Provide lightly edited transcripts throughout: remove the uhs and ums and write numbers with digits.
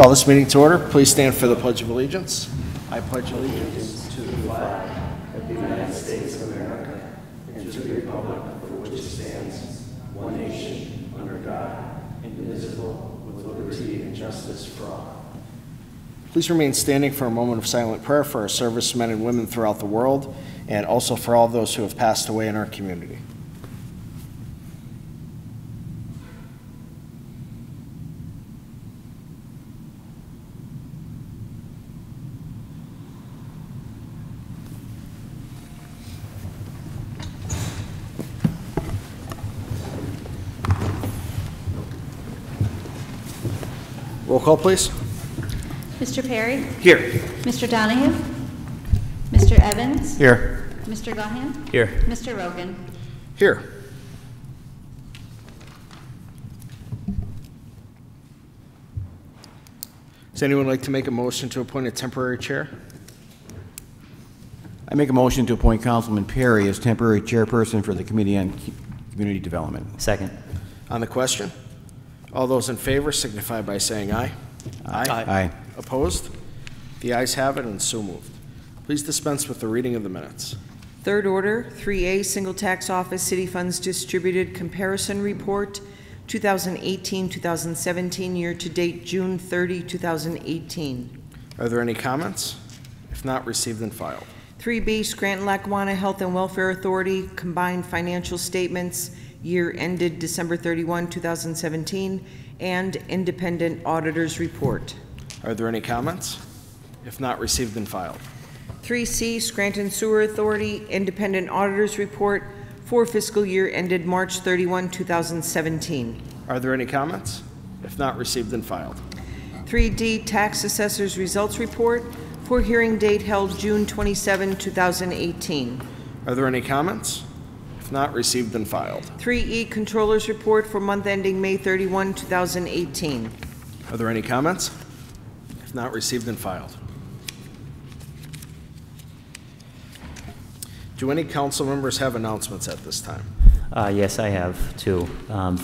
Call this meeting to order. Please stand for the Pledge of Allegiance. I pledge allegiance to the flag of the United States of America and to the republic for which it stands, one nation, under God, indivisible, with liberty and justice for all. Please remain standing for a moment of silent prayer for our servicemen and women throughout the world, and also for all those who have passed away in our community. Roll call, please. Mr. Perry? Here. Mr. Donahue? Mr. Evans? Here. Mr. Gahan? Here. Mr. Rogan? Here. Does anyone like to make a motion to appoint a temporary chair? I make a motion to appoint Councilman Perry as temporary chairperson for the Committee on Community Development. Second. On the question? All those in favor signify by saying aye. Aye. Opposed? The ayes have it and so moved. Please dispense with the reading of the minutes. Third order, 3A, Single Tax Office City Funds Distributed Comparison Report, 2018-2017, year-to-date June 30, 2018. Are there any comments? If not, received and filed. 3B, Scranton-Lackawanna Health and Welfare Authority, Combined Financial Statements, year ended December 31, 2017, and Independent Auditor's Report. Are there any comments? If not, received and filed. 3C, Scranton Sewer Authority, Independent Auditor's Report for fiscal year ended March 31, 2017. Are there any comments? If not, received and filed. 3D, Tax Assessor's Results Report for hearing date held June 27, 2018. Are there any comments? If not, received and filed. 3E, Controller's Report for month ending May 31, 2018. Are there any comments? If not, received and filed. Do any council members have announcements at this time? Yes, I have two.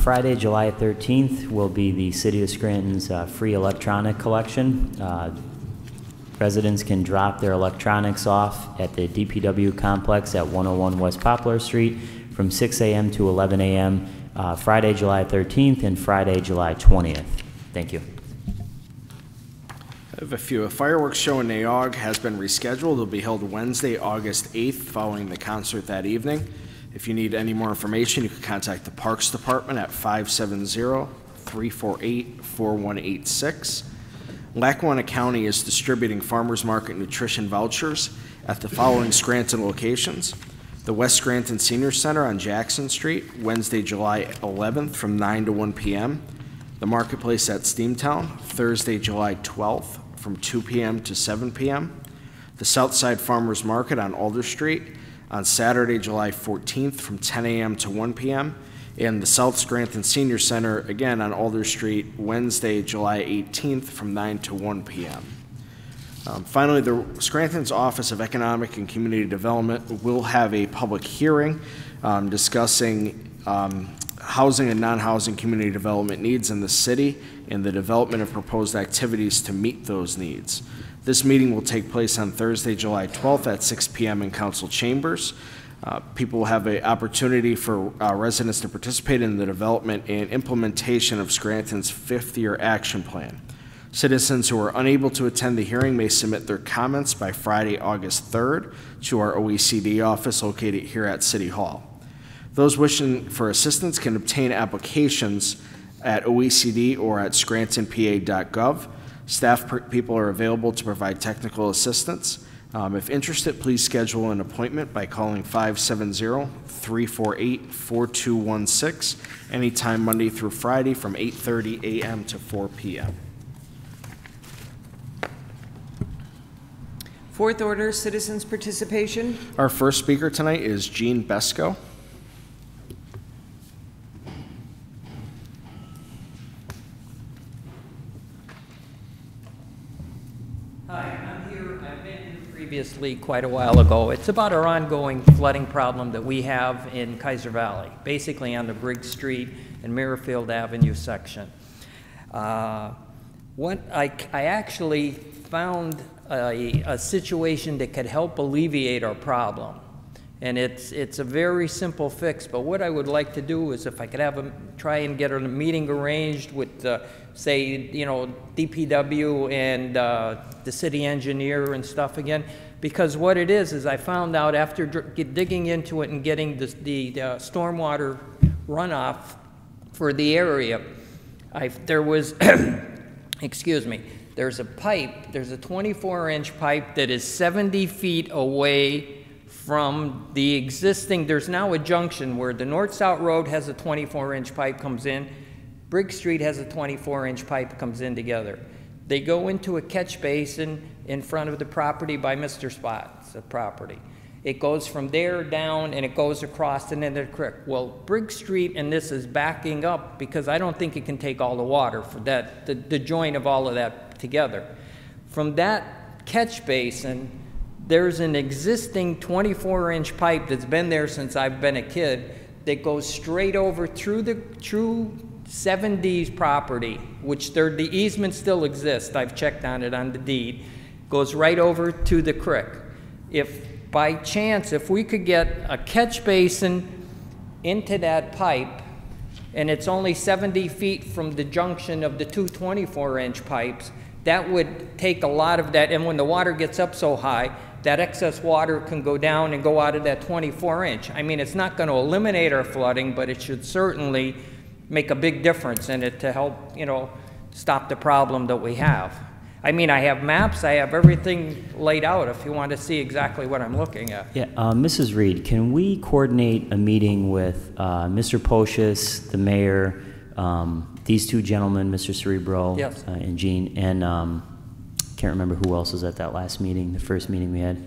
Friday, July 13th will be the City of Scranton's free electronic collection. Residents can drop their electronics off at the DPW complex at 101 West Poplar Street from 6 a.m. to 11 a.m. Friday, July 13th and Friday, July 20th. Thank you. I have a few. A fireworks show in Naog has been rescheduled. It will be held Wednesday, August 8th, following the concert that evening. If you need any more information, you can contact the Parks Department at 570-348-4186. Lackawanna County is distributing farmers market nutrition vouchers at the following Scranton locations: the West Scranton Senior Center on Jackson Street, Wednesday, July 11th from 9 to 1 p.m. The Marketplace at Steamtown, Thursday, July 12th from 2 p.m. to 7 p.m. The Southside Farmers Market on Alder Street on Saturday, July 14th from 10 a.m. to 1 p.m. And the South Scranton Senior Center, again on Alder Street, Wednesday, July 18th from 9 to 1 p.m. Finally, the Scranton's Office of Economic and Community Development will have a public hearing discussing housing and non-housing community development needs in the city and the development of proposed activities to meet those needs. This meeting will take place on Thursday, July 12th at 6 p.m. in council chambers. People will have an opportunity for residents to participate in the development and implementation of Scranton's fifth-year action plan. Citizens who are unable to attend the hearing may submit their comments by Friday, August 3rd to our OECD office located here at City Hall. Those wishing for assistance can obtain applications at OECD or at scrantonpa.gov. Staff people are available to provide technical assistance. If interested, please schedule an appointment by calling 570-348-4216 anytime Monday through Friday from 8:30 a.m. to 4 p.m. Fourth order, citizens' participation. Our first speaker tonight is Jean Besco. Previously, quite a while ago. It's about our ongoing flooding problem that we have in Kaiser Valley, basically on the Briggs Street and Merrifield Avenue section. I actually found a situation that could help alleviate our problem. And it's a very simple fix, but what I would like to do is if I could try and get a meeting arranged with, say, you know, DPW and the city engineer and stuff again, because what it is I found out after digging into it and getting the stormwater runoff for the area, there was, excuse me, there's a pipe, there's a 24-inch pipe that is 70 feet away from the existing. There's now a junction where the North-South Road has a 24-inch pipe comes in, Briggs Street has a 24-inch pipe comes in together. They go into a catch basin in front of the property by Mr. Spott's property. It goes from there down and it goes across and into the creek. Well, Briggs Street and this is backing up because I don't think it can take all the water for that, the joint of all of that together. From that catch basin, there's an existing 24-inch pipe that's been there since I've been a kid that goes straight over through the true 70s property, which the easement still exists. I've checked on it on the deed. Goes right over to the creek. If by chance, if we could get a catch basin into that pipe, and it's only 70 feet from the junction of the two 24-inch pipes, that would take a lot of that, and when the water gets up so high, that excess water can go down and go out of that 24-inch. I mean, it's not going to eliminate our flooding, but it should certainly make a big difference in it to help, you know, stop the problem that we have. I mean, I have maps, I have everything laid out if you want to see exactly what I'm looking at. Yeah, Mrs. Reed, can we coordinate a meeting with Mr. Pocious, the mayor, these two gentlemen, Mr. Cerebro, yes, and Gene, and can't remember who else was at that last meeting, the first meeting we had.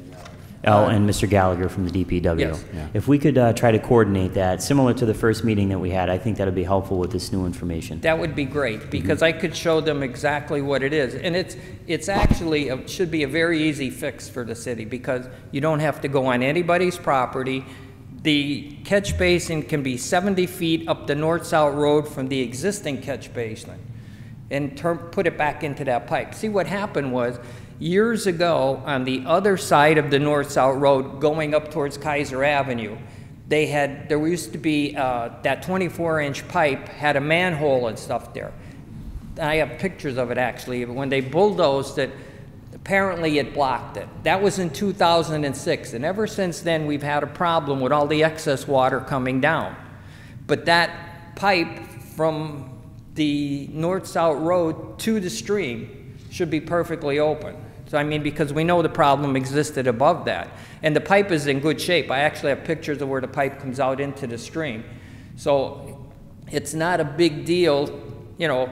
Oh, and Mr. Gallagher from the DPW. Yes. Yeah. If we could try to coordinate that, similar to the first meeting that we had, I think that would be helpful with this new information. That would be great, because I could show them exactly what it is. And it's actually, should be a very easy fix for the city, because you don't have to go on anybody's property. The catch basin can be 70 feet up the North-South Road from the existing catch basin and put it back into that pipe. See, what happened was, years ago, on the other side of the North-South Road, going up towards Kaiser Avenue, there used to be, that 24-inch pipe had a manhole and stuff there. I have pictures of it, actually. When they bulldozed it, apparently it blocked it. That was in 2006, and ever since then, we've had a problem with all the excess water coming down. But that pipe from the North-South Road to the stream should be perfectly open. So, I mean, because we know the problem existed above that. And the pipe is in good shape. I actually have pictures of where the pipe comes out into the stream. So it's not a big deal, you know,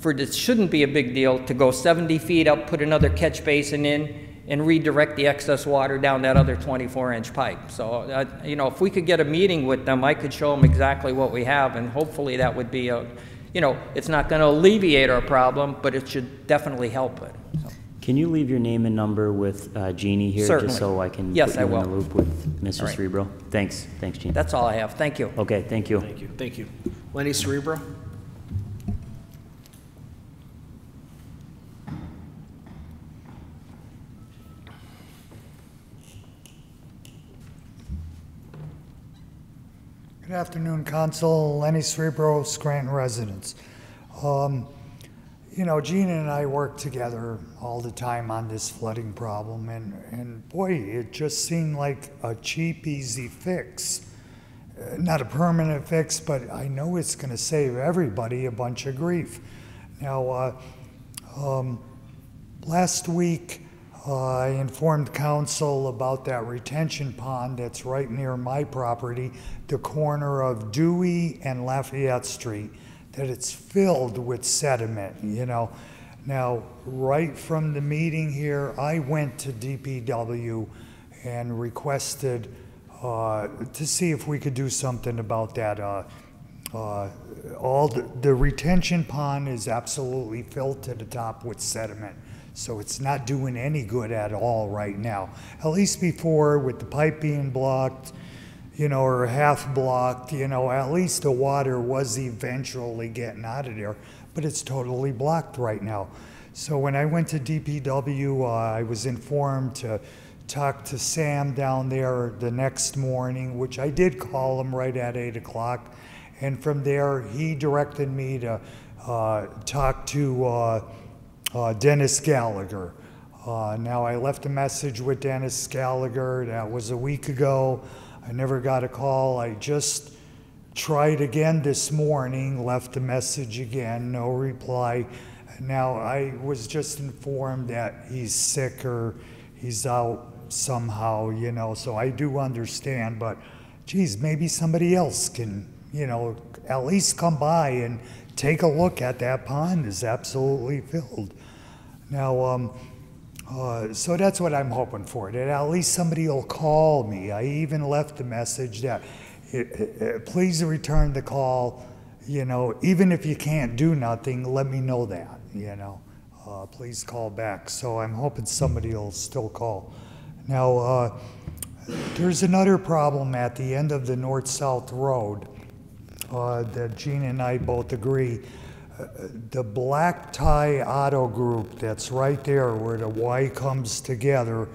it shouldn't be a big deal to go 70 feet up, put another catch basin in, and redirect the excess water down that other 24-inch pipe. So, you know, if we could get a meeting with them, I could show them exactly what we have, and hopefully that would be a, you know, it's not going to alleviate our problem, but it should definitely help it. So. Can you leave your name and number with Jeannie here? Certainly. Just so I can Yes, put you I will. in the loop with Mr. All right. Cerebro? Thanks. Thanks, Jeannie. That's all I have. Thank you. Okay, thank you. Thank you. Thank you. Lenny Cerebro? Good afternoon, Council. Lenny Cerebro, Scranton residents. You know, Gina and I work together all the time on this flooding problem, and boy, it just seemed like a cheap, easy fix. Not a permanent fix, but I know it's going to save everybody a bunch of grief. Now, last week, I informed council about that retention pond that's right near my property, the corner of Dewey and Lafayette Street, that it's filled with sediment, you know. Now, right from the meeting here, I went to DPW and requested to see if we could do something about that. The retention pond is absolutely filled to the top with sediment. So it's not doing any good at all right now. At least before, with the pipe being blocked, you know, or half blocked, you know, at least the water was eventually getting out of there, but it's totally blocked right now. So when I went to DPW, I was informed to talk to Sam down there the next morning, which I did call him right at 8 o'clock. And from there, he directed me to talk to Dennis Gallagher. Now, I left a message with Dennis Gallagher. That was a week ago. I never got a call. I just tried again this morning, left a message again, no reply. Now, I was just informed that he's sick or he's out somehow, you know, so I do understand, but geez, maybe somebody else can, you know, at least come by and take a look at that pond is absolutely filled. Now, so that's what I'm hoping for, that at least somebody will call me. I even left a message that, please return the call, you know, even if you can't do nothing, let me know that, you know. Please call back. So I'm hoping somebody will still call. Now, there's another problem at the end of the north-south road that Gene and I both agree. The Black Tie Auto Group that's right there where the Y comes together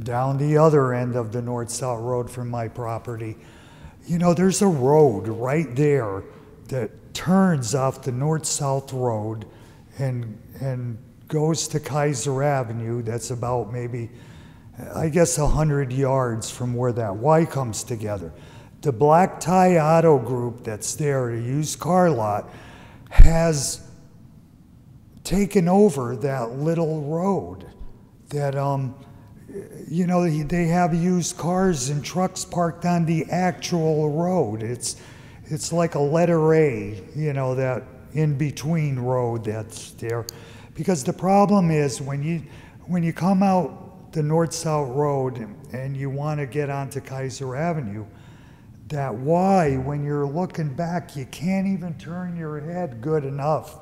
down the other end of the north-south road from my property. You know, there's a road right there that turns off the north-south road and goes to Kaiser Avenue. That's about maybe, I guess, 100 yards from where that Y comes together. The Black Tie Auto Group that's there, a used car lot, has taken over that little road that, you know, they have used cars and trucks parked on the actual road. It's like a letter A, you know, that in-between road that's there. Because the problem is when you come out the north-south road and you want to get onto Kaiser Avenue, that Y, when you're looking back, you can't even turn your head good enough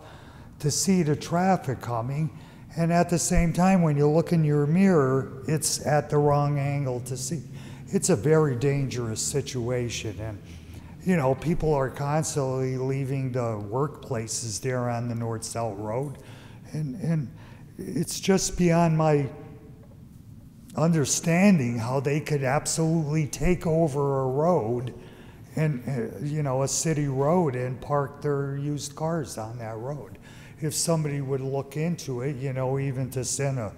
to see the traffic coming. And at the same time, when you look in your mirror, it's at the wrong angle to see. It's a very dangerous situation. And, you know, people are constantly leaving the workplaces there on the north-south road. And it's just beyond my understanding how they could absolutely take over a road and, you know, a city road and park their used cars on that road. If somebody would look into it, you know, even to send a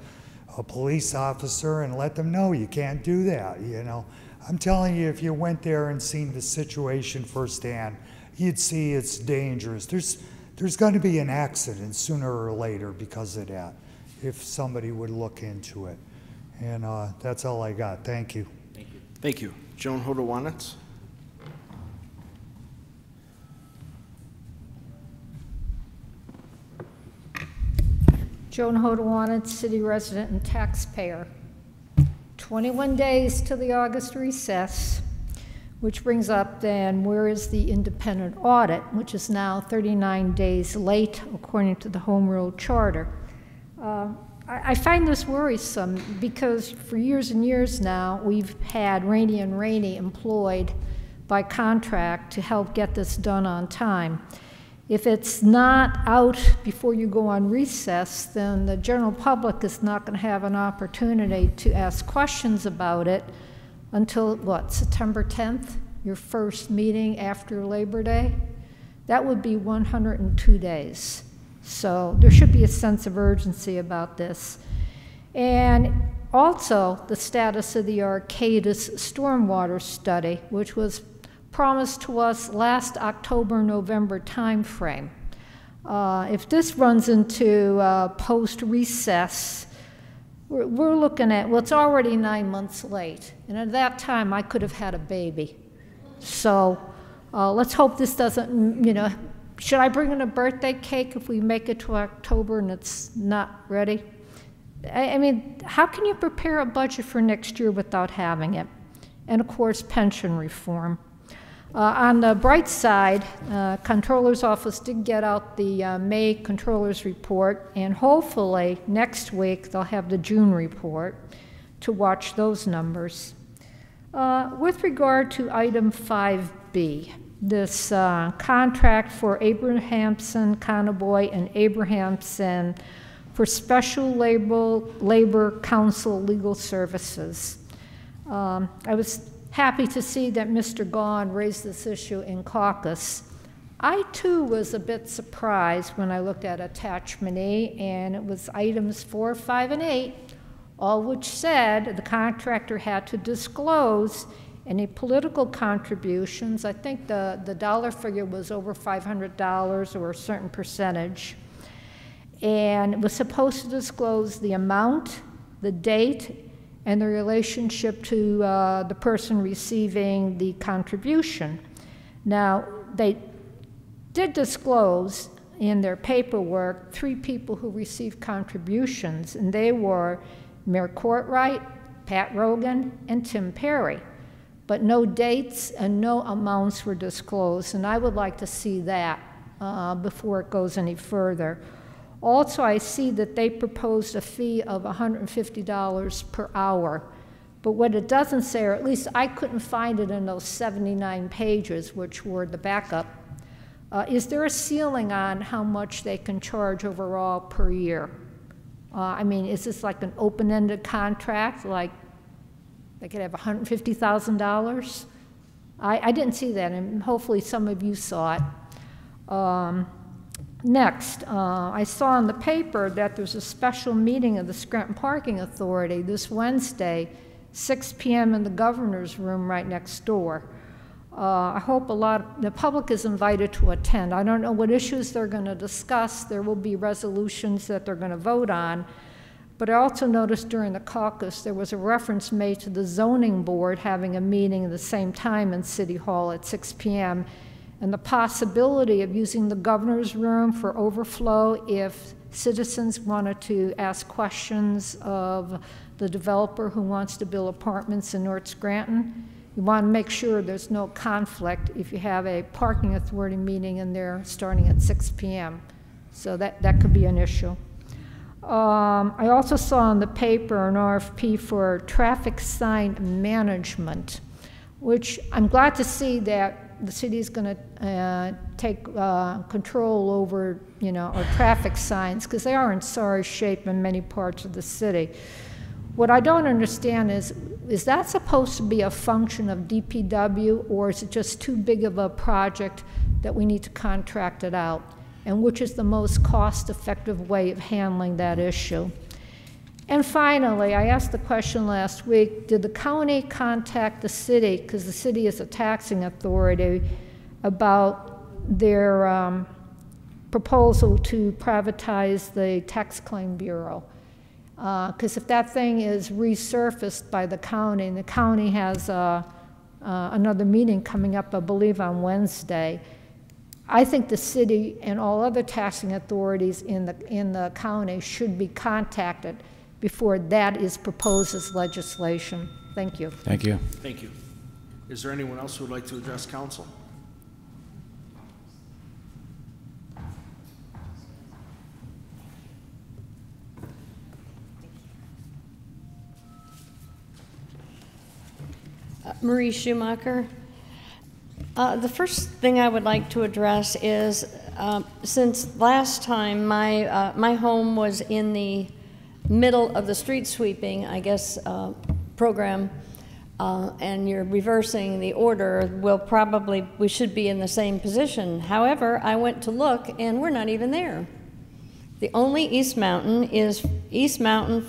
police officer and let them know you can't do that, you know. I'm telling you, if you went there and seen the situation firsthand, you'd see it's dangerous. There's going to be an accident sooner or later because of that, if somebody would look into it. And that's all I got. Thank you. Thank you. Thank you. Joan Hodowanitz. Joan Hodowanitz, city resident and taxpayer. 21 days to the August recess, which brings up then where is the independent audit, which is now 39 days late according to the Home Rule Charter. I find this worrisome because for years and years now we've had Rainey and Rainey employed by contract to help get this done on time. If it's not out before you go on recess, then the general public is not going to have an opportunity to ask questions about it until, what, September 10th, your first meeting after Labor Day? That would be 102 days. So there should be a sense of urgency about this. And also the status of the Arcadis stormwater study, which was promised to us last October-November timeframe. If this runs into post-recess, we're looking at, well, it's already 9 months late. And at that time, I could have had a baby. So let's hope this doesn't, you know, should I bring in a birthday cake if we make it to October and it's not ready? I mean, how can you prepare a budget for next year without having it? And of course, pension reform. On the bright side, Comptroller's Office did get out the May Comptroller's Report, and hopefully next week they'll have the June report to watch those numbers. With regard to item 5B, this contract for Abrahamson, Conaboy, and Abrahamson for Special Labor Council Legal Services. I was happy to see that Mr. Gahn raised this issue in caucus. I too was a bit surprised when I looked at attachment E, and it was items 4, 5, and 8, all which said the contractor had to disclose any political contributions. I think the dollar figure was over $500 or a certain percentage. And it was supposed to disclose the amount, the date, and the relationship to the person receiving the contribution. Now, they did disclose in their paperwork 3 people who received contributions, and they were Mayor Courtwright, Pat Rogan, and Tim Perry. But no dates and no amounts were disclosed, and I would like to see that before it goes any further. Also, I see that they proposed a fee of $150 per hour, but what it doesn't say, or at least I couldn't find it in those 79 pages, which were the backup, is there a ceiling on how much they can charge overall per year? I mean, is this like an open-ended contract, like they could have $150,000? I didn't see that, and hopefully some of you saw it. Next, I saw in the paper that there's a special meeting of the Scranton Parking Authority this Wednesday, 6 p.m. in the governor's room right next door. I hope the public is invited to attend. I don't know what issues they're going to discuss. There will be resolutions that they're going to vote on. But I also noticed during the caucus there was a reference made to the zoning board having a meeting at the same time in City Hall at 6 p.m. and the possibility of using the governor's room for overflow if citizens wanted to ask questions of the developer who wants to build apartments in North Scranton. You want to make sure there's no conflict if you have a parking authority meeting in there starting at 6 p.m. So that could be an issue. I also saw in the paper an RFP for traffic sign management, which I'm glad to see that the city is going to take control over, our traffic signs, because they are in sorry shape in many parts of the city. What I don't understand is that supposed to be a function of DPW, or is it just too big of a project that we need to contract it out? And which is the most cost-effective way of handling that issue? And finally, I asked the question last week, did the county contact the city, because the city is a taxing authority, about their proposal to privatize the Tax Claim Bureau? Because if that thing is resurfaced by the county, and the county has another meeting coming up, I believe, on Wednesday, I think the city and all other taxing authorities in the county should be contacted before that is proposed as legislation. Thank you. Thank you. Thank you. Is there anyone else who would like to address council? Marie Schumacher. The first thing I would like to address is, since last time my home was in the middle of the street sweeping, I guess, program, and you're reversing the order, we should be in the same position. However, I went to look, and we're not even there. The only East Mountain is East Mountain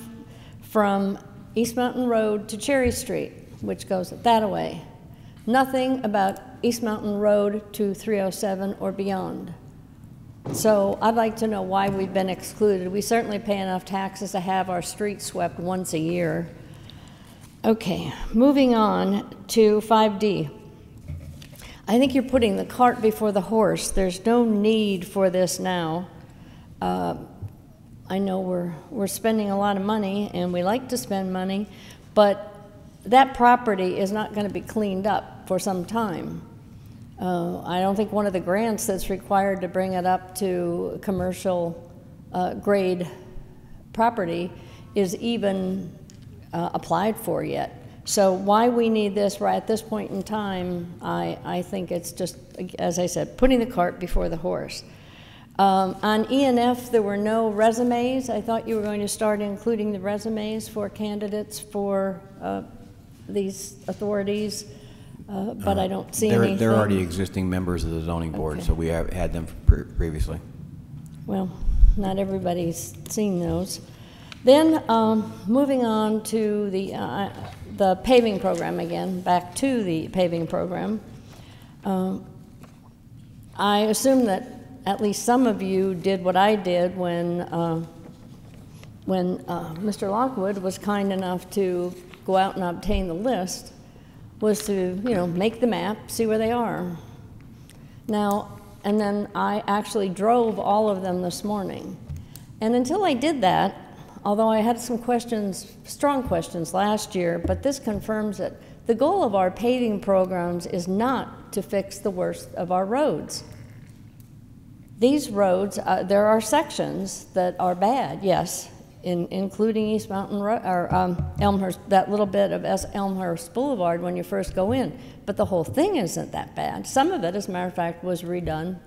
from East Mountain Road to Cherry Street, which goes that way. Nothing about East Mountain Road to 307 or beyond. So I'd like to know why we've been excluded. We certainly pay enough taxes to have our streets swept once a year. Okay, moving on to 5D. I think you're putting the cart before the horse. There's no need for this now. I know we're spending a lot of money, and we like to spend money, but that property is not going to be cleaned up for some time. I don't think one of the grants that's required to bring it up to commercial grade property is even applied for yet. So why we need this right at this point in time, I think it's just, as I said, putting the cart before the horse. On ENF, there were no resumes. I thought you were going to start including the resumes for candidates for these authorities, but I don't see anything. They're already existing members of the zoning board, Okay. so we have had them previously. Well, not everybody's seen those. Then, moving on to the paving program again, back to the paving program. I assume that at least some of you did what I did when Mr. Lockwood was kind enough to go out and obtain the list, was to, make the map, see where they are. Now, and then I actually drove all of them this morning. And until I did that, although I had some questions, strong questions last year, but this confirms it, the goal of our paving programs is not to fix the worst of our roads. These roads, there are sections that are bad, yes, including East Mountain Road, or Elmhurst, that little bit of Elmhurst Boulevard when you first go in. But the whole thing isn't that bad. Some of it, as a matter of fact, was redone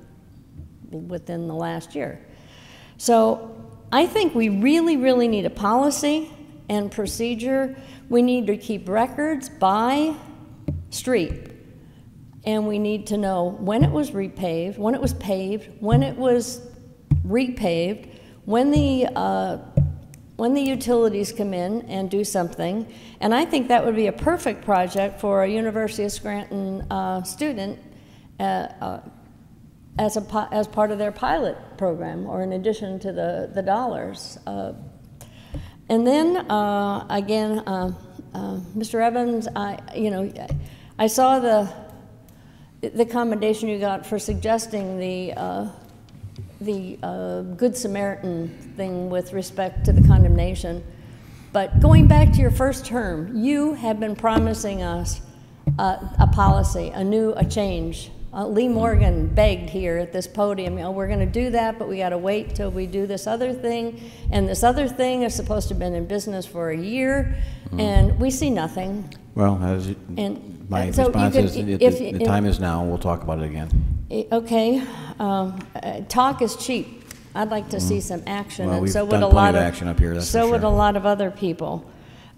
within the last year. So I think we really, really need a policy and procedure. We need to keep records by street. And we need to know when it was repaved, when it was paved, when it was repaved, when the utilities come in and do something. And I think that would be a perfect project for a University of Scranton student as part of their pilot program, or in addition to the dollars. And then again, Mr. Evans, I saw the commendation you got for suggesting the Good Samaritan thing with respect to the condemnation. But going back to your first term, you have been promising us a policy, a change. Lee Morgan begged here at this podium, we're going to do that, but we got to wait till we do this other thing. And this other thing is supposed to have been in business for a year, and we see nothing. Well, my response is the time is now. We'll talk about it again. Okay. Talk is cheap. I'd like to see some action, Well, and we've so would done a plenty lot of action up here, that's so for would a sure. lot of other people.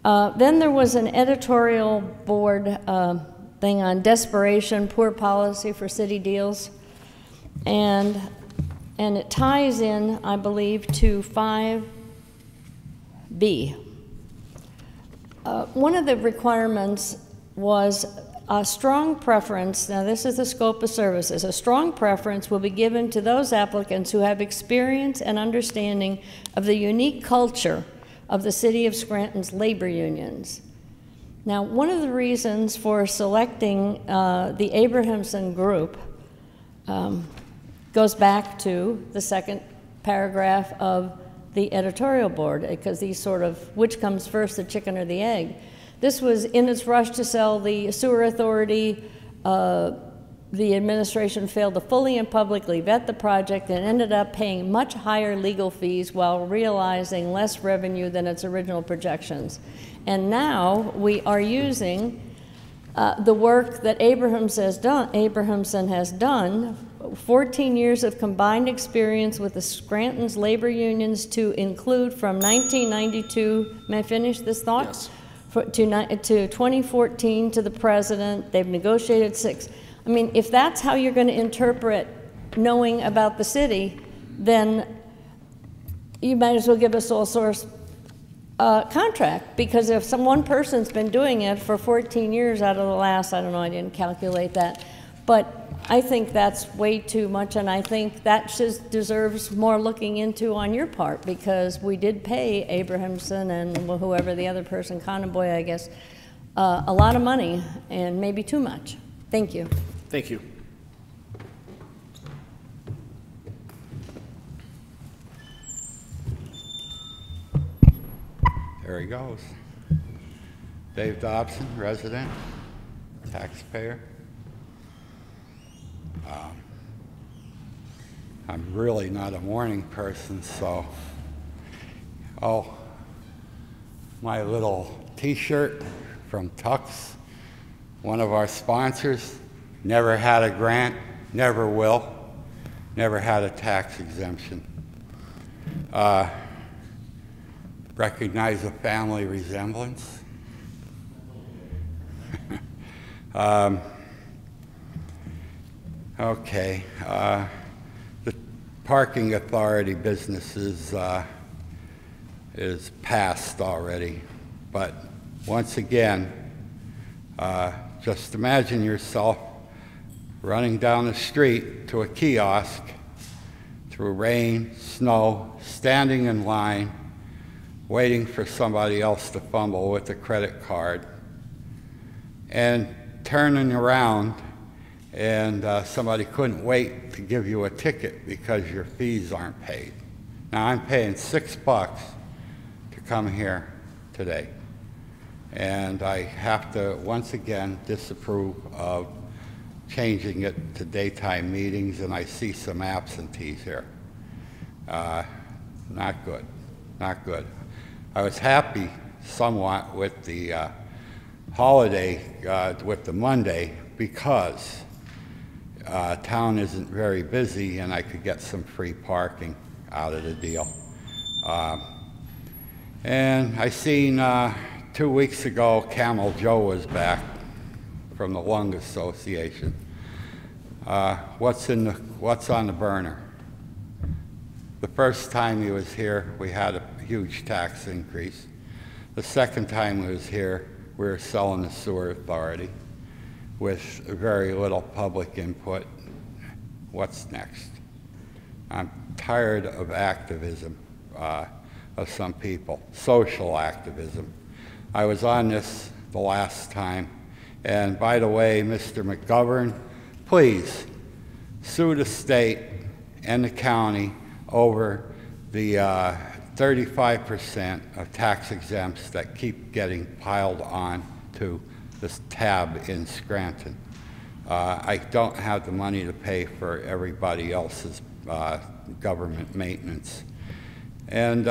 Then there was an editorial board thing on desperation, poor policy for city deals, and it ties in, I believe, to 5B. One of the requirements was a strong preference. Now, this is the scope of services. A strong preference will be given to those applicants who have experience and understanding of the unique culture of the City of Scranton's labor unions. Now, one of the reasons for selecting the Abrahamson group goes back to the second paragraph of the editorial board, because these sort of, which comes first, the chicken or the egg? This was in its rush to sell the sewer authority. The administration failed to fully and publicly vet the project and ended up paying much higher legal fees while realizing less revenue than its original projections. And now we are using the work that Abrahamson has done, 14 years of combined experience with the Scranton's labor unions to include from 1992, may I finish this thought? Yes. To 2014 to the president. They've negotiated 6. I mean, if that's how you're going to interpret knowing about the city, then you might as well give a sole source contract, because if one person's been doing it for 14 years out of the last, I don't know, I didn't calculate that, but I think that's way too much, and I think that just deserves more looking into on your part, because we did pay Abrahamson and whoever the other person, Conboy, I guess, a lot of money, and maybe too much. Thank you. Thank you. There he goes. Dave Dobson, resident, taxpayer. I'm really not a morning person, so, my little t-shirt from Tux, one of our sponsors, never had a grant, never will. never had a tax exemption. Recognize a family resemblance. Okay. The parking authority business is passed already, but once again, just imagine yourself running down the street to a kiosk through rain, snow, standing in line, waiting for somebody else to fumble with a credit card, and turning around and somebody couldn't wait to give you a ticket because your fees aren't paid. Now I'm paying $6 to come here today, and I have to once again disapprove of changing it to daytime meetings, and I see some absentees here. Not good, not good. I was happy somewhat with the holiday, with the Monday, because town isn't very busy and I could get some free parking out of the deal. And I seen 2 weeks ago, Camel Joe was back from the Lung Association. What's on the burner? The first time he was here, we had a huge tax increase. The second time he was here, we were selling the sewer authority with very little public input. What's next? I'm tired of activism of some people, social activism. I was on this the last time, and by the way, Mr. McGovern, please sue the state and the county over the 35% of tax exempts that keep getting piled on to this tab in Scranton. I don't have the money to pay for everybody else's government maintenance. And,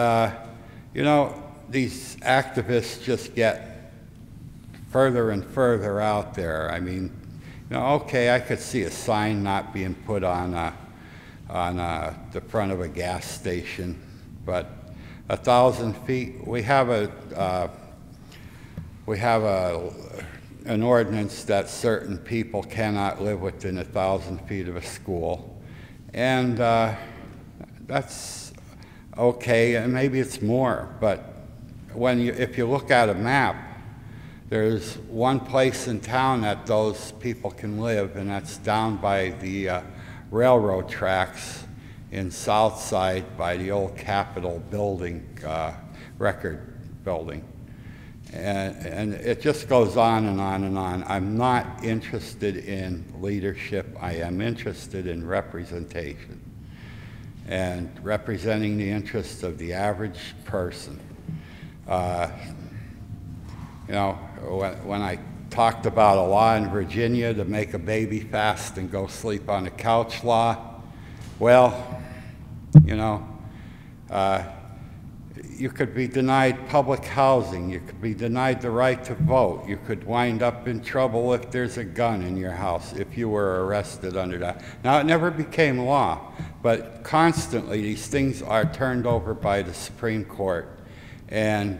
you know, these activists just get further and further out there. I mean, you know, okay, I could see a sign not being put on the front of a gas station, but 1,000 feet, we have an ordinance that certain people cannot live within 1,000 feet of a school, and that's okay, and maybe it's more, but if you look at a map, there's one place in town that those people can live, and that's down by the railroad tracks in Southside by the old Capitol building, record building. And it just goes on and on and on. I'm not interested in leadership. I am interested in representation and representing the interests of the average person. You know, when I talked about a law in Virginia to make a baby fast and go sleep on the couch law, well, you know, you could be denied public housing, you could be denied the right to vote, you could wind up in trouble if there's a gun in your house, if you were arrested under that. Now, it never became law, but constantly these things are turned over by the Supreme Court and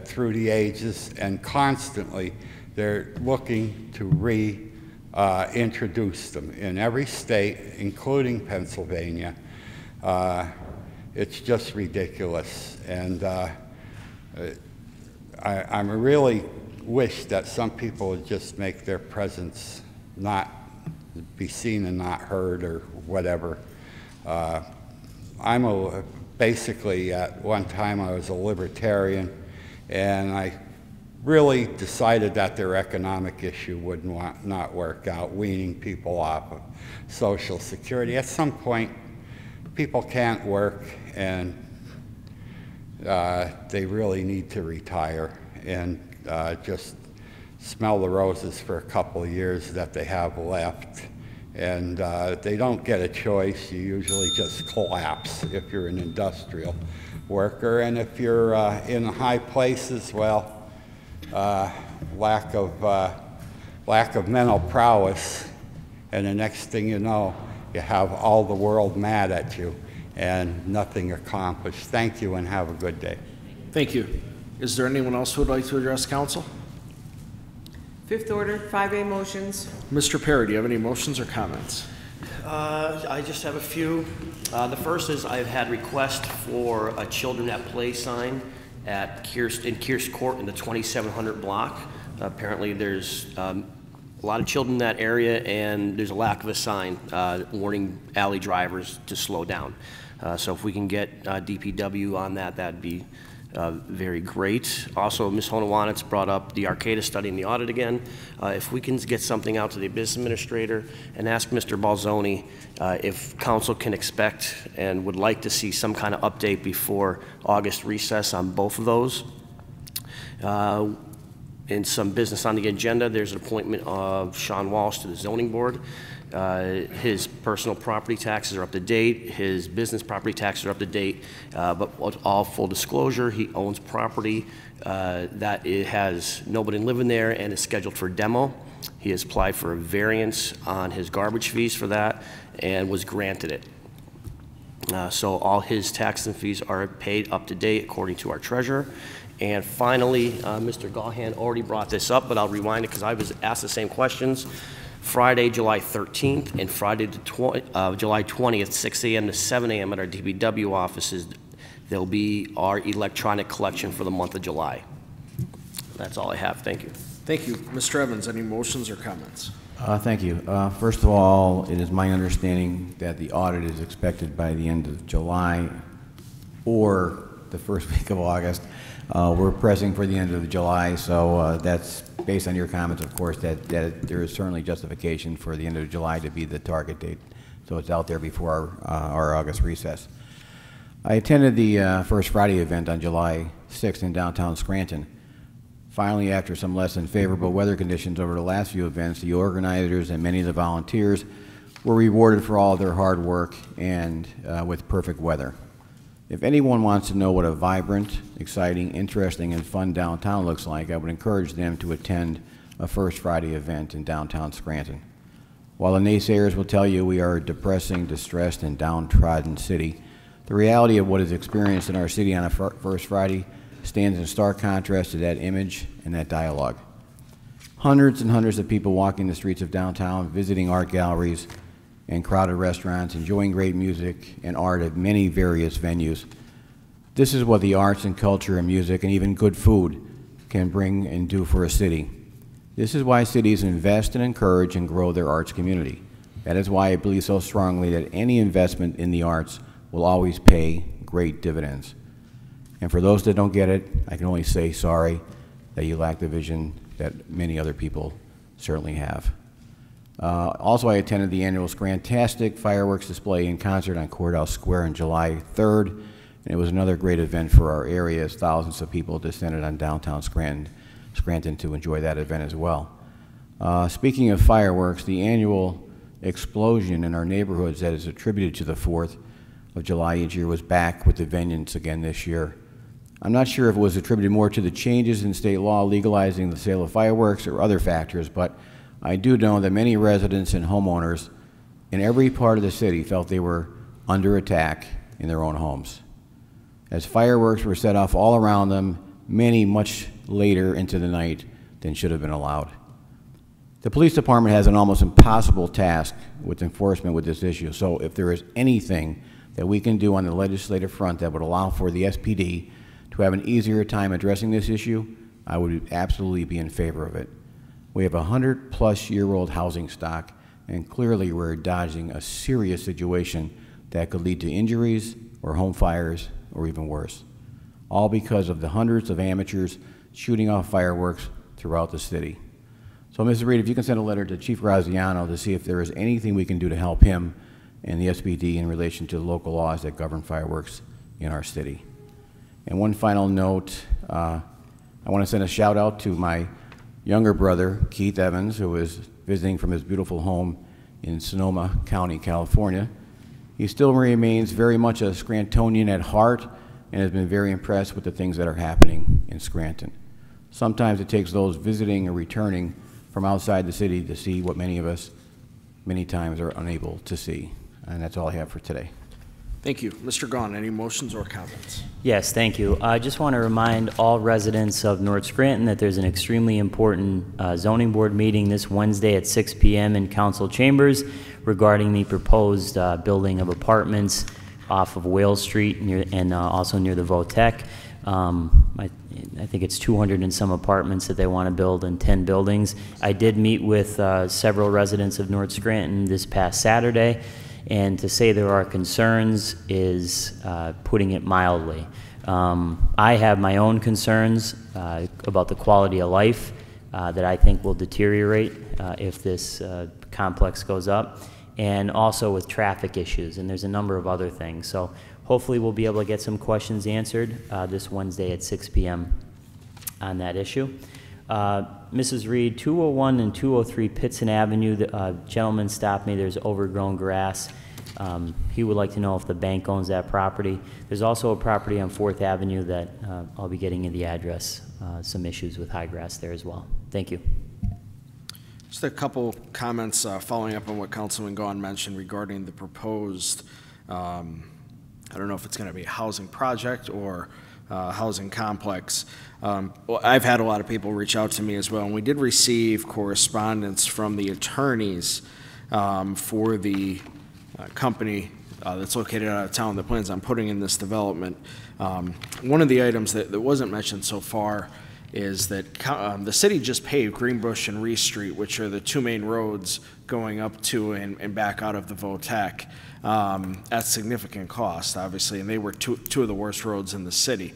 through the ages, and constantly they're looking to reintroduce them in every state, including Pennsylvania. It's just ridiculous, and I really wish that some people would just make their presence not be seen and not heard or whatever. Basically, at one time I was a libertarian, and I really decided that their economic issue would not work out, weaning people off of Social Security. At some point, people can't work, and they really need to retire and just smell the roses for a couple of years that they have left. And they don't get a choice. You usually just collapse if you're an industrial worker. And if you're in high places, well, lack of mental prowess, and the next thing you know, you have all the world mad at you and nothing accomplished. Thank you and have a good day. Thank you. Is there anyone else who would like to address council? Fifth order, 5A motions. Mr. Perry, do you have any motions or comments? I just have a few. The first is I've had request for a Children at Play sign at Kearse Court in the 2700 block. Apparently there's a lot of children in that area, and there's a lack of a sign warning alley drivers to slow down. So if we can get DPW on that, that'd be very great. Also, Ms. Honowanitz brought up the Arcata study and the audit again. If we can get something out to the business administrator and ask Mr. Balzoni if council can expect and would like to see some kind of update before August recess on both of those. In some business on the agenda, there's an appointment of Sean Walsh to the zoning board. His personal property taxes are up to date. His business property taxes are up to date. But with all full disclosure, he owns property that it has nobody living there and is scheduled for demo. He has applied for a variance on his garbage fees for that and was granted it. So all his taxes and fees are paid up to date according to our treasurer. And finally, Mr. Gahan already brought this up, but I'll rewind it because I was asked the same questions. Friday, July 13th, and Friday, July 20th, 6 a.m. to 7 a.m. at our DPW offices, there'll be our electronic collection for the month of July. That's all I have. Thank you. Thank you. Mr. Evans, any motions or comments? Thank you. First of all, it is my understanding that the audit is expected by the end of July or the first week of August. We're pressing for the end of July, so that's based on your comments, of course, that there is certainly justification for the end of July to be the target date, so it's out there before our August recess. I attended the First Friday event on July 6th in downtown Scranton. Finally, after some less than favorable weather conditions over the last few events, the organizers and many of the volunteers were rewarded for all of their hard work and with perfect weather. If anyone wants to know what a vibrant, exciting, interesting, and fun downtown looks like, I would encourage them to attend a First Friday event in downtown Scranton. While the naysayers will tell you we are a depressing, distressed, and downtrodden city, the reality of what is experienced in our city on a First Friday stands in stark contrast to that image and that dialogue. Hundreds and hundreds of people walking the streets of downtown, visiting art galleries, and crowded restaurants, enjoying great music and art at many various venues. This is what the arts and culture and music and even good food can bring and do for a city. This is why cities invest and encourage and grow their arts community. That is why I believe so strongly that any investment in the arts will always pay great dividends. And for those that don't get it, I can only say sorry that you lack the vision that many other people certainly have. Also, I attended the annual Scrantastic fireworks display in concert on Courthouse Square on July 3rd, and it was another great event for our area as thousands of people descended on downtown Scranton to enjoy that event as well. Speaking of fireworks, the annual explosion in our neighborhoods that is attributed to the 4th of July each year was back with a vengeance again this year. I'm not sure if it was attributed more to the changes in state law legalizing the sale of fireworks or other factors, but I do know that many residents and homeowners in every part of the city felt they were under attack in their own homes, as fireworks were set off all around them, many much later into the night than should have been allowed. The police department has an almost impossible task with enforcement with this issue, so if there is anything that we can do on the legislative front that would allow for the SPD to have an easier time addressing this issue, I would absolutely be in favor of it. We have a 100-plus-year-old housing stock, and clearly we're dodging a serious situation that could lead to injuries or home fires or even worse, all because of the hundreds of amateurs shooting off fireworks throughout the city. So, Mr. Reed, if you can send a letter to Chief Graziano to see if there is anything we can do to help him and the SPD in relation to the local laws that govern fireworks in our city. And one final note, I want to send a shout out to my younger brother, Keith Evans, who is visiting from his beautiful home in Sonoma County, California. He still remains very much a Scrantonian at heart and has been very impressed with the things that are happening in Scranton. Sometimes it takes those visiting or returning from outside the city to see what many of us many times are unable to see. And that's all I have for today. Thank you. Mr. Gahn, any motions or comments? Yes, thank you. I just want to remind all residents of North Scranton that there's an extremely important zoning board meeting this Wednesday at 6 p.m. in council chambers regarding the proposed building of apartments off of Whale Street and also near the Votech. I think it's 200 and some apartments that they want to build in 10 buildings. I did meet with several residents of North Scranton this past Saturday, and to say there are concerns is putting it mildly. I have my own concerns about the quality of life that I think will deteriorate if this complex goes up, and also with traffic issues, and there's a number of other things. So hopefully we'll be able to get some questions answered this Wednesday at 6 p.m. on that issue. Mrs. Reed, 201 and 203 Pitson Avenue, the gentleman stopped me. There's overgrown grass. He would like to know if the bank owns that property. There's also a property on 4th Avenue that I'll be getting you the address, some issues with high grass there as well. Thank you. Just a couple comments following up on what Councilman Gahn mentioned regarding the proposed, I don't know if it's going to be a housing project or housing complex. Well, I've had a lot of people reach out to me as well, and we did receive correspondence from the attorneys for the company that's located out of town that plans on putting in this development. One of the items that wasn't mentioned so far is that the city just paved Greenbush and Reese Street, which are the two main roads going up to and back out of the Votech, at significant cost, obviously, and they were two of the worst roads in the city.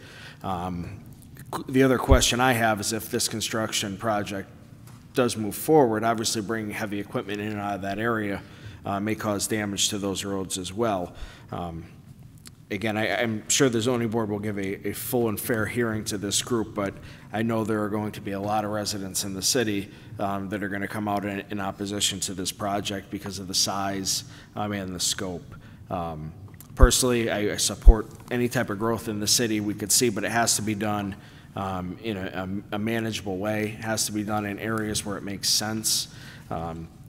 The other question I have is if this construction project does move forward, obviously bringing heavy equipment in and out of that area may cause damage to those roads as well. Again, I'm sure the zoning board will give a full and fair hearing to this group, but I know there are going to be a lot of residents in the city that are going to come out in opposition to this project because of the size and the scope. Personally, I support any type of growth in the city we could see, but it has to be done in a manageable way. It has to be done in areas where it makes sense.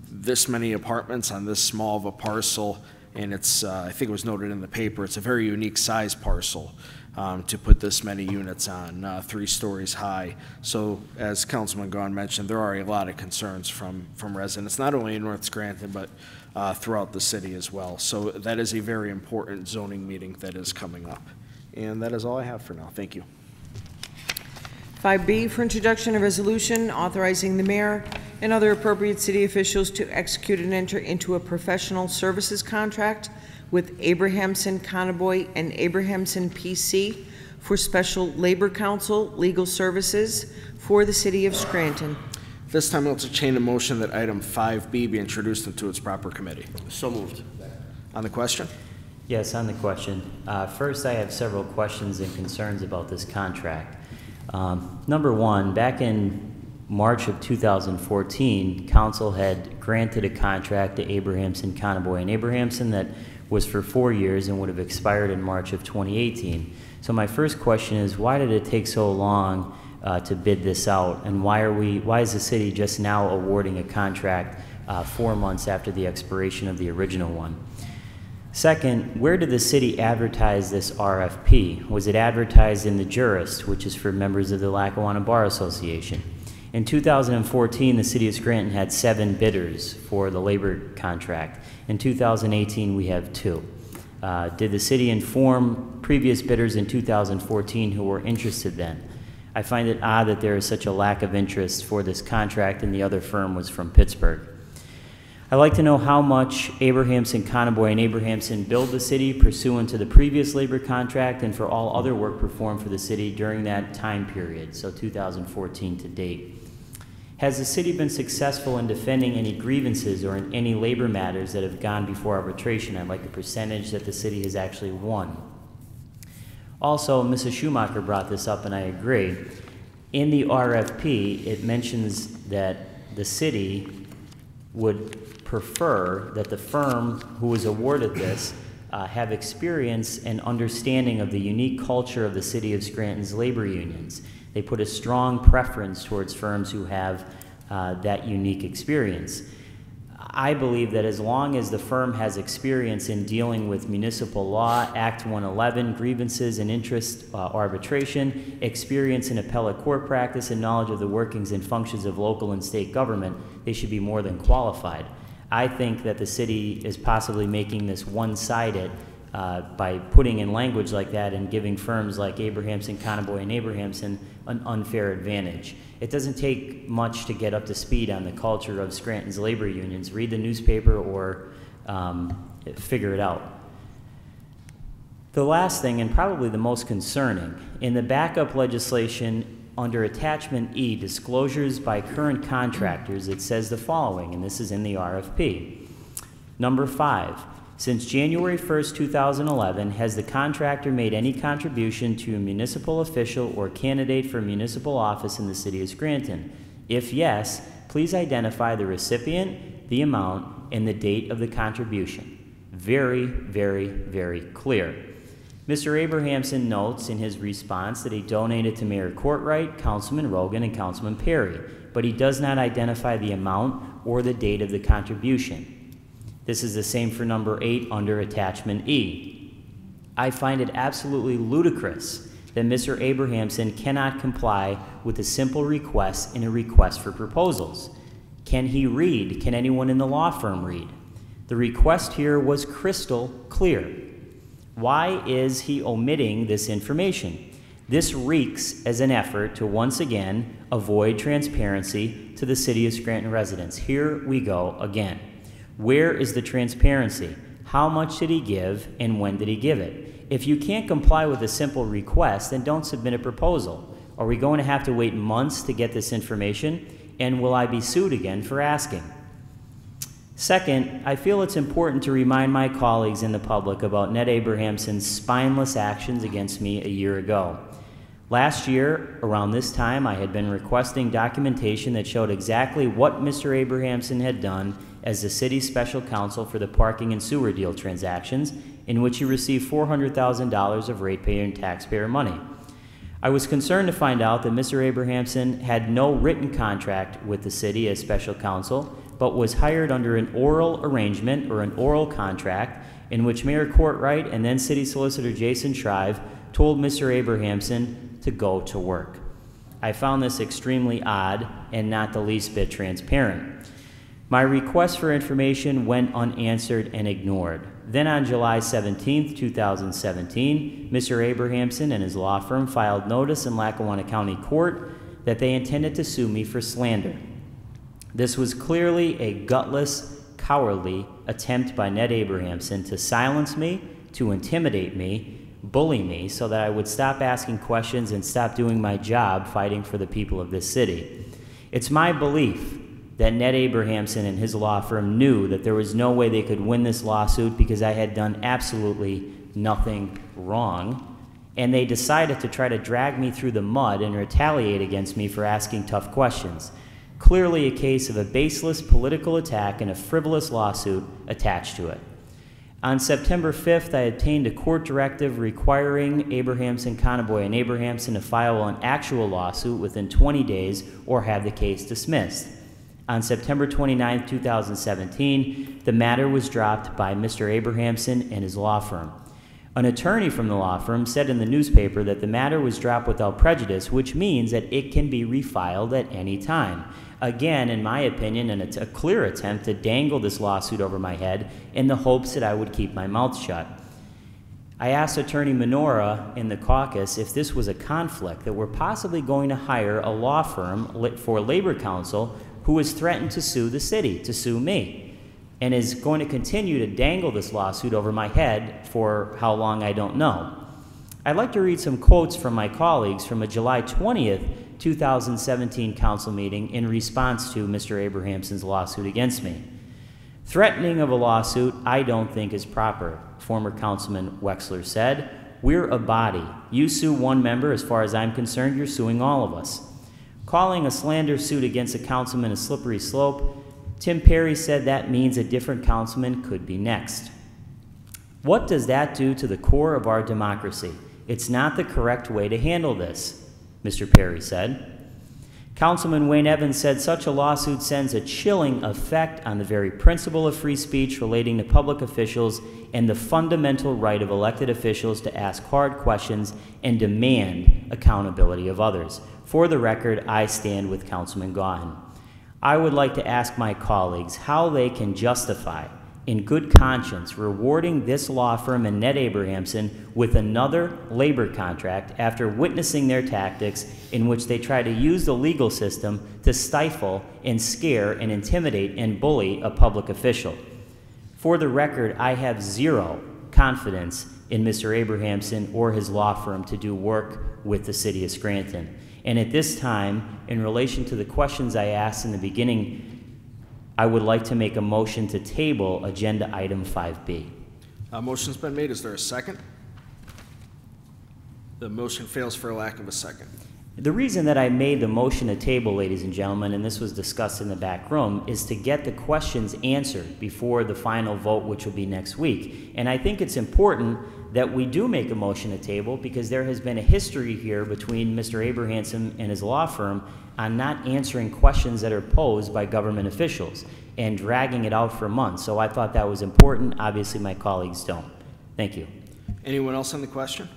This many apartments on this small of a parcel, and it's, I think it was noted in the paper, it's a very unique size parcel to put this many units on, 3 stories high. So as Councilman Gahn mentioned, there are a lot of concerns from residents, not only in North Scranton, but throughout the city as well. So that is a very important zoning meeting that is coming up. And that is all I have for now. Thank you. 5B for introduction, a resolution authorizing the mayor and other appropriate city officials to execute and enter into a professional services contract with Abrahamson Conaboy and Abrahamson PC for special labor counsel legal services for the city of Scranton. This time I'll entertain a motion that item 5B be introduced into its proper committee. So moved. On the question? Yes, on the question. First, I have several questions and concerns about this contract. Number one, back in March of 2014, council had granted a contract to Abrahamson Conaboy and Abrahamson that was for 4 years and would have expired in March of 2018. So my first question is, why did it take so long to bid this out, and why is the city just now awarding a contract 4 months after the expiration of the original one? Second, where did the city advertise this RFP? Was it advertised in the Jurist, which is for members of the Lackawanna Bar Association? In 2014, the city of Scranton had 7 bidders for the labor contract. In 2018, we have 2. Did the city inform previous bidders in 2014 who were interested then? I find it odd that there is such a lack of interest for this contract and the other firm was from Pittsburgh. I'd like to know how much Abrahamson Conaboy and Abrahamson billed the city pursuant to the previous labor contract and for all other work performed for the city during that time period, so 2014 to date. Has the city been successful in defending any grievances or in any labor matters that have gone before arbitration? I'd like the percentage that the city has actually won. Also, Mrs. Schumacher brought this up, and I agree. In the RFP, it mentions that the city would prefer that the firm who was awarded this have experience and understanding of the unique culture of the city of Scranton's labor unions. They put a strong preference towards firms who have that unique experience. I believe that as long as the firm has experience in dealing with municipal law, Act 111, grievances and interest arbitration, experience in appellate court practice, and knowledge of the workings and functions of local and state government, they should be more than qualified. I think that the city is possibly making this one-sided by putting in language like that and giving firms like Abrahamson, Conaboy, and Abrahamson an unfair advantage. It doesn't take much to get up to speed on the culture of Scranton's labor unions. Read the newspaper or figure it out. The last thing, and probably the most concerning, in the backup legislation under Attachment E, disclosures by current contractors, it says the following, and this is in the RFP. Number 5, since January 1st, 2011, has the contractor made any contribution to a municipal official or candidate for municipal office in the city of Scranton? If yes, please identify the recipient, the amount, and the date of the contribution. Very, very, very clear. Mr. Abrahamson notes in his response that he donated to Mayor Courtwright, Councilman Rogan, and Councilman Perry, but he does not identify the amount or the date of the contribution. This is the same for number 8 under Attachment E. I find it absolutely ludicrous that Mr. Abrahamson cannot comply with a simple request in a request for proposals. Can he read? Can anyone in the law firm read? The request here was crystal clear. Why is he omitting this information? This reeks as an effort to once again avoid transparency to the City of Scranton residents. Here we go again. Where is the transparency? How much did he give and when did he give it? If you can't comply with a simple request, then don't submit a proposal. Are we going to have to wait months to get this information? And will I be sued again for asking? Second, I feel it's important to remind my colleagues in the public about Ned Abrahamson's spineless actions against me a year ago. Last year, around this time, I had been requesting documentation that showed exactly what Mr. Abrahamson had done as the city's special counsel for the parking and sewer deal transactions, in which he received $400,000 of ratepayer and taxpayer money. I was concerned to find out that Mr. Abrahamson had no written contract with the city as special counsel, but was hired under an oral arrangement or an oral contract in which Mayor Courtwright and then City Solicitor Jason Shrive told Mr. Abrahamson to go to work. I found this extremely odd and not the least bit transparent. My request for information went unanswered and ignored. Then on July 17, 2017, Mr. Abrahamson and his law firm filed notice in Lackawanna County Court that they intended to sue me for slander. This was clearly a gutless, cowardly attempt by Ned Abrahamson to silence me, to intimidate me, bully me so that I would stop asking questions and stop doing my job fighting for the people of this city. It's my belief that Ned Abrahamson and his law firm knew that there was no way they could win this lawsuit because I had done absolutely nothing wrong, and they decided to try to drag me through the mud and retaliate against me for asking tough questions. Clearly a case of a baseless political attack and a frivolous lawsuit attached to it. On September 5th, I obtained a court directive requiring Abrahamson, Conaboy, and Abrahamson to file an actual lawsuit within 20 days or have the case dismissed. On September 29, 2017, the matter was dropped by Mr. Abrahamson and his law firm. An attorney from the law firm said in the newspaper that the matter was dropped without prejudice, which means that it can be refiled at any time. Again, in my opinion, and it's a clear attempt to dangle this lawsuit over my head in the hopes that I would keep my mouth shut. I asked Attorney Menorah in the caucus if this was a conflict, that we're possibly going to hire a law firm for labor counsel who has threatened to sue the city, to sue me, and is going to continue to dangle this lawsuit over my head for how long I don't know. I'd like to read some quotes from my colleagues from a July 20th, 2017 council meeting in response to Mr. Abrahamson's lawsuit against me. Threatening of a lawsuit I don't think is proper, former Councilman Wexler said. We're a body. You sue one member, as far as I'm concerned, you're suing all of us. Calling a slander suit against a councilman a slippery slope, Tim Perry said that means a different councilman could be next. What does that do to the core of our democracy? It's not the correct way to handle this, Mr. Perry said. Councilman Wayne Evans said such a lawsuit sends a chilling effect on the very principle of free speech relating to public officials and the fundamental right of elected officials to ask hard questions and demand accountability of others. For the record, I stand with Councilman Gaughan. I would like to ask my colleagues how they can justify, in good conscience, rewarding this law firm and Ned Abrahamson with another labor contract after witnessing their tactics in which they try to use the legal system to stifle and scare and intimidate and bully a public official. For the record, I have zero confidence in Mr. Abrahamson or his law firm to do work with the city of Scranton. And at this time, in relation to the questions I asked in the beginning, I would like to make a motion to table agenda item 5B. Motion's been made. Is there a second? The motion fails for lack of a second. The reason that I made the motion to table, ladies and gentlemen, and this was discussed in the back room, is to get the questions answered before the final vote, which will be next week. And I think it's important that we do make a motion to table because there has been a history here between Mr. Abrahamson and his law firm on not answering questions that are posed by government officials and dragging it out for months. So I thought that was important. Obviously, my colleagues don't. Thank you. Anyone else on the question?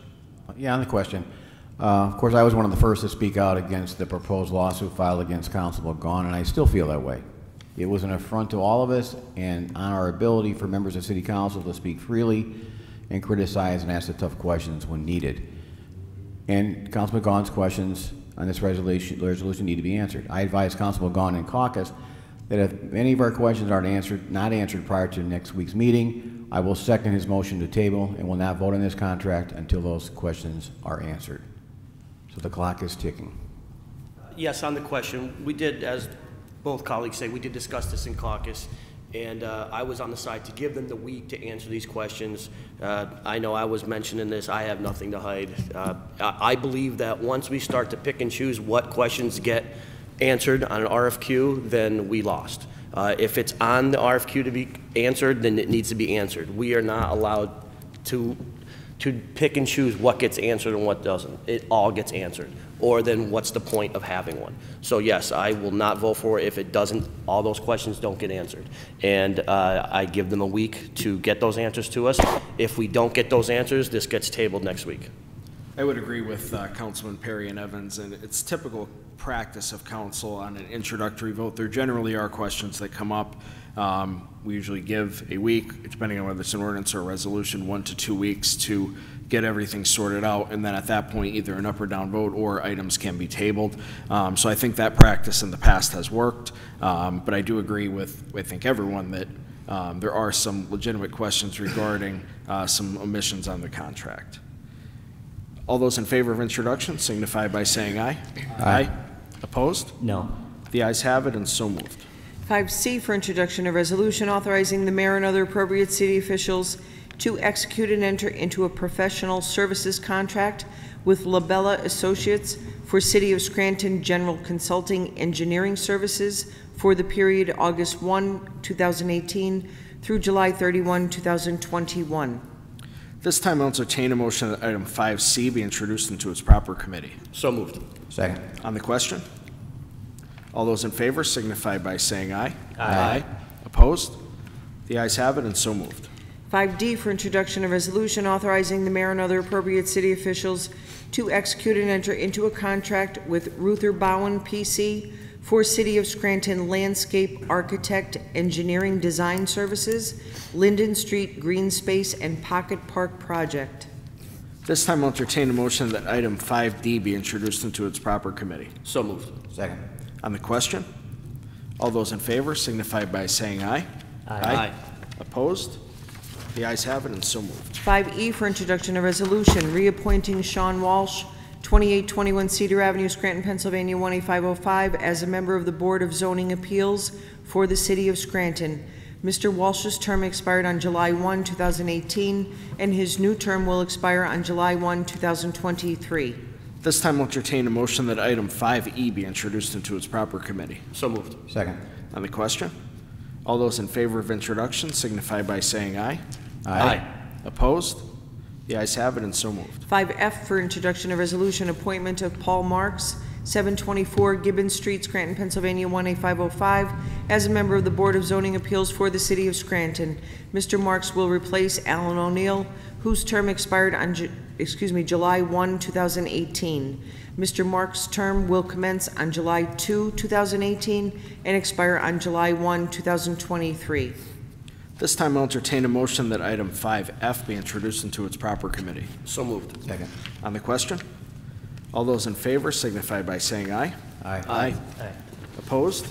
Yeah, on the question. Of course, I was one of the first to speak out against the proposed lawsuit filed against Councilman Gaughan, and I still feel that way. It was an affront to all of us and on our ability for members of City Council to speak freely and criticize and ask the tough questions when needed. And Councilman Gaughan's questions on this resolution need to be answered. I advise Councilman Gaughan and caucus that if any of our questions are not answered prior to next week's meeting, I will second his motion to table and will not vote on this contract until those questions are answered. So the clock is ticking. Yes, on the question, we did, as both colleagues say, we did discuss this in caucus, and I was on the side to give them the week to answer these questions. I know I was mentioning this. I have nothing to hide. I believe that once we start to pick and choose what questions get answered on an RFQ, then we lost. If it's on the RFQ to be answered, then it needs to be answered. We are not allowed to pick and choose what gets answered and what doesn't. It all gets answered. Or then what's the point of having one? So yes, I will not vote for it if it doesn't, all those questions don't get answered. And I give them a week to get those answers to us. If we don't get those answers, this gets tabled next week. I would agree with Councilman Perry and Evans, and it's typical practice of council on an introductory vote. There generally are questions that come up. We usually give a week, depending on whether it's an ordinance or a resolution, 1 to 2 weeks to get everything sorted out, and then at that point either an up or down vote or items can be tabled. So I think that practice in the past has worked, but I do agree with, I think, everyone that there are some legitimate questions regarding some omissions on the contract. All those in favor of introduction signify by saying aye. Aye. Opposed? No. The ayes have it, and so moved. 5C for introduction of resolution authorizing the mayor and other appropriate city officials to execute and enter into a professional services contract with Labella Associates for City of Scranton General Consulting Engineering Services for the period August 1, 2018 through July 31, 2021. This time I'll entertain a motion that item 5C be introduced into its proper committee. So moved. Second. On the question? All those in favor signify by saying aye. Aye. Opposed? The ayes have it, and so moved. 5D for introduction of resolution authorizing the mayor and other appropriate city officials to execute and enter into a contract with Ruther Bowen PC for City of Scranton Landscape Architect Engineering Design Services, Linden Street Green Space and Pocket Park Project. This time I'll entertain a motion that item 5D be introduced into its proper committee. So moved. Second. On the question? All those in favor signify by saying aye. Aye. Opposed? The ayes have it, and so moved. 5E for introduction of resolution reappointing Sean Walsh, 2821 Cedar Avenue, Scranton, Pennsylvania 18505, as a member of the Board of Zoning Appeals for the City of Scranton. Mr. Walsh's term expired on July 1, 2018, and his new term will expire on July 1, 2023. This time I'll entertain a motion that item 5E be introduced into its proper committee. So moved. Second. On the question? All those in favor of introduction signify by saying aye. Aye. Opposed? The ayes have it, and so moved. 5F for introduction of resolution appointment of Paul Marks, 724 Gibbon Street, Scranton, Pennsylvania 18505, as a member of the Board of Zoning Appeals for the City of Scranton. Mr. Marks will replace Alan O'Neill, whose term expired on July 1, 2018. Mr. Marks' term will commence on July 2, 2018, and expire on July 1, 2023. This time I'll entertain a motion that item 5F be introduced into its proper committee. So moved. Second. On the question? All those in favor signify by saying aye. Aye. Aye. Opposed?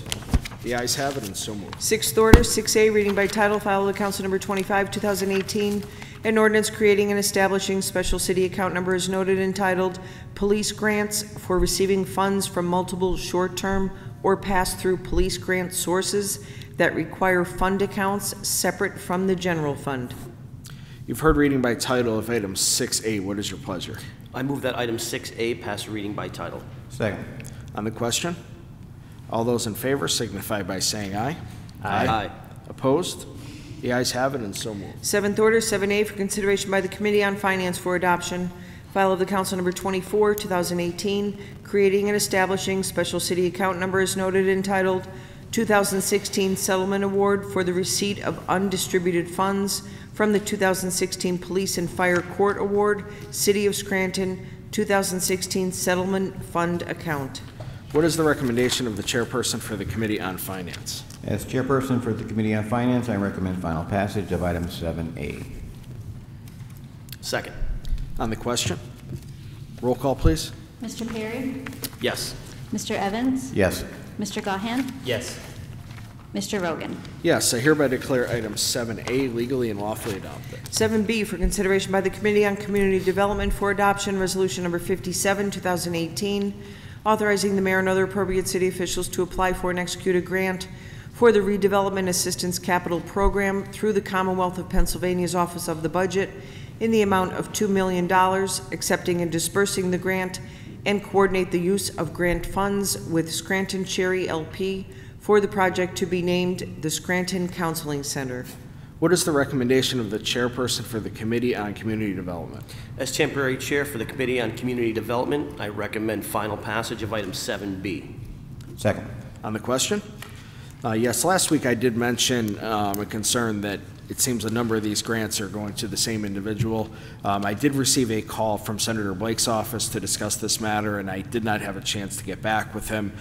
The ayes have it and so moved. Sixth order, 6A, reading by title, file of the council number 25, 2018, an ordinance creating and establishing special city account number as noted entitled Police Grants for receiving funds from multiple short-term or pass-through police grant sources that require fund accounts separate from the general fund. You've heard reading by title of item 6A. What is your pleasure? I move that item 6A pass reading by title. Second. On the question? All those in favor signify by saying aye. Aye. Opposed? The ayes have it and so moved. Seventh order, 7A, for consideration by the Committee on Finance for adoption. File of the council number 24, 2018, creating and establishing special city account number as noted entitled 2016 Settlement Award for the receipt of undistributed funds from the 2016 Police and Fire Court Award, City of Scranton, 2016 Settlement Fund account. What is the recommendation of the chairperson for the Committee on Finance? As chairperson for the Committee on Finance, I recommend final passage of item 7A. Second. On the question? Roll call, please. Mr. Perry? Yes. Mr. Evans? Yes. Mr. Gahan? Yes. Mr. Rogan? Yes, I hereby declare item 7A legally and lawfully adopted. 7B, for consideration by the Committee on Community Development for adoption, resolution number 57, 2018, authorizing the mayor and other appropriate city officials to apply for and execute a grant for the Redevelopment Assistance Capital Program through the Commonwealth of Pennsylvania's Office of the Budget in the amount of $2 million, accepting and dispersing the grant, and coordinate the use of grant funds with Scranton Cherry LP for the project to be named the Scranton Counseling Center. What is the recommendation of the chairperson for the Committee on Community Development? As temporary chair for the Committee on Community Development, I recommend final passage of item 7B. Second. On the question? Yes, last week I did mention a concern that it seems a number of these grants are going to the same individual. I did receive a call from Senator Blake's office to discuss this matter, and I did not have a chance to get back with him.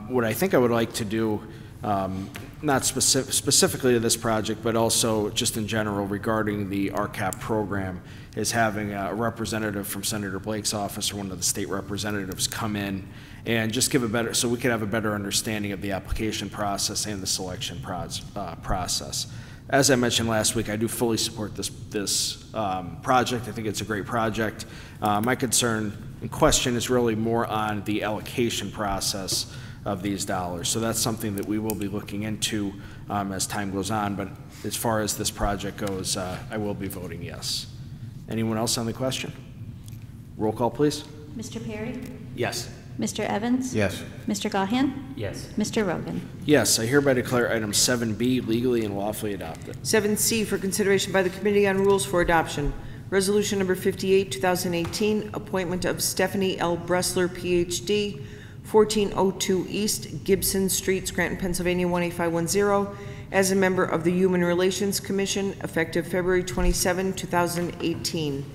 What I think I would like to do, not specifically to this project, but also just in general regarding the RCAP program, is having a representative from Senator Blake's office or one of the state representatives come in and just give a better, so we could have a better understanding of the application process and the selection process. As I mentioned last week, I do fully support this project. I think it's a great project. My concern and question is really more on the allocation process of these dollars. So that's something that we will be looking into as time goes on. But as far as this project goes, I will be voting yes. Anyone else on the question? Roll call, please. Mr. Perry? Yes. Mr. Evans? Yes. Mr. Gahan? Yes. Mr. Rogan? Yes, I hereby declare item 7B legally and lawfully adopted. 7C, for consideration by the Committee on Rules for adoption, resolution number 58, 2018, appointment of Stephanie L. Bressler, Ph.D., 1402 East Gibson Street, Scranton, Pennsylvania 18510, as a member of the Human Relations Commission, effective February 27, 2018.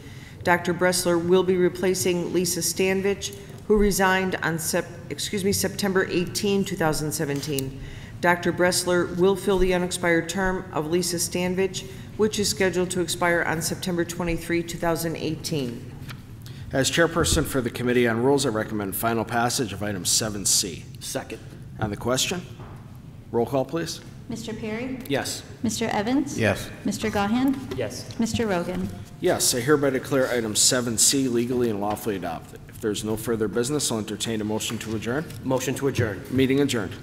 Dr. Bressler will be replacing Lisa Stanvich, who resigned on September 18, 2017. Dr. Bressler will fill the unexpired term of Lisa Stanvich, which is scheduled to expire on September 23, 2018. As chairperson for the Committee on Rules, I recommend final passage of item 7C. Second. On the question? Roll call, please. Mr. Perry? Yes. Mr. Evans? Yes. Mr. Gahan? Yes. Mr. Rogan? Yes, I hereby declare item 7C legally and lawfully adopted. If there's no further business, I'll entertain a motion to adjourn. Motion to adjourn. Meeting adjourned.